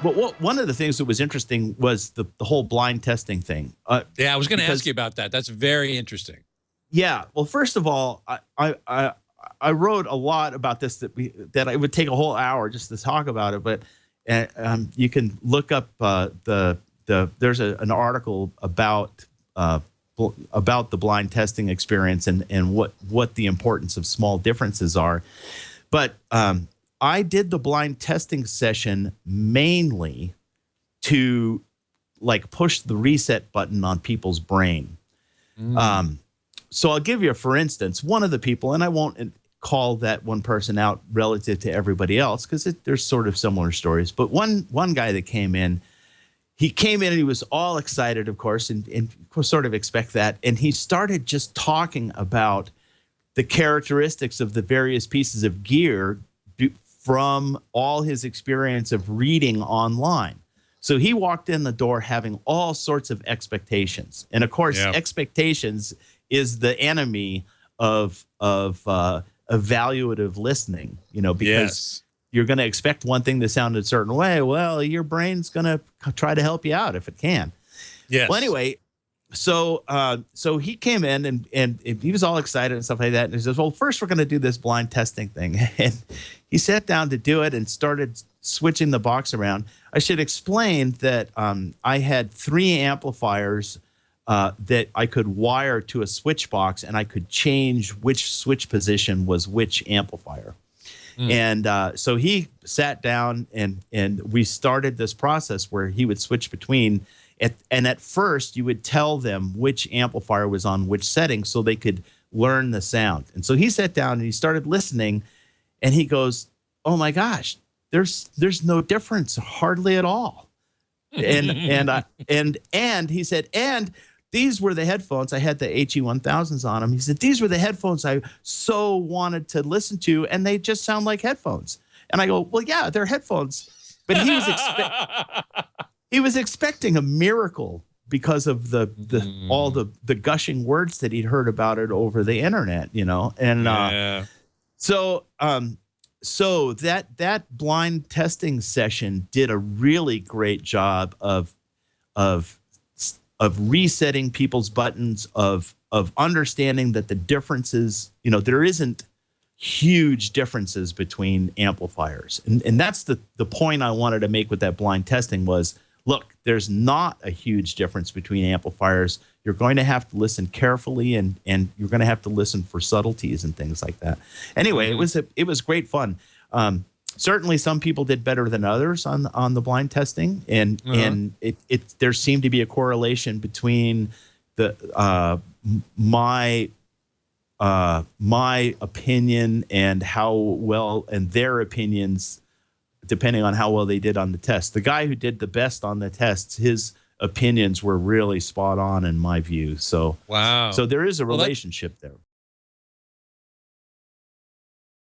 But one of the things that was interesting was the whole blind testing thing. Yeah, I was going to ask you about that. That's very interesting. Yeah. Well, first of all, I wrote a lot about this that it would take a whole hour just to talk about it. But you can look up there's an article about the blind testing experience and what the importance of small differences are. But I did the blind testing session mainly to like push the reset button on people's brain. So I'll give you, for instance, one of the people, and I won't call that one person out relative to everybody else because there's sort of similar stories. But one guy that came in, and he was all excited, of course, and of course sort of expect that. And he started just talking about the characteristics of the various pieces of gear from all his experience of reading online. So he walked in the door having all sorts of expectations. And of course, expectations is the enemy of evaluative listening, because you're going to expect one thing to sound a certain way. Well, your brain's going to try to help you out if it can. Yes. Well, anyway, so he came in and he was all excited and stuff like that. And he says, well, first we're going to do this blind testing thing. And he sat down to do it and started switching the box around. I should explain that I had 3 amplifiers that I could wire to a switch box, and I could change which switch position was which amplifier. And so he sat down and we started this process where he would switch between and at first you would tell them which amplifier was on which setting so they could learn the sound. And so he sat down and he started listening and he goes, oh my gosh, there's no difference hardly at all. And he said, and these were the headphones. I had the HE1000s on them. He said, these were the headphones I so wanted to listen to, and they just sound like headphones. And I go, well, yeah, they're headphones. But he was expecting a miracle because of all the gushing words that he'd heard about it over the internet, And so that blind testing session did a really great job of resetting people's buttons, of understanding that the differences, there isn't huge differences between amplifiers. And that's the point I wanted to make with that blind testing was, look, there's not a huge difference between amplifiers. You're going to have to listen carefully and you're going to have to listen for subtleties and things like that. Anyway, it was great fun. Certainly, some people did better than others on the blind testing, and there seemed to be a correlation between my opinion and how well and their opinions, depending on how well they did on the test. The guy who did the best on the tests, his opinions were really spot on in my view. So wow. So there is a relationship there.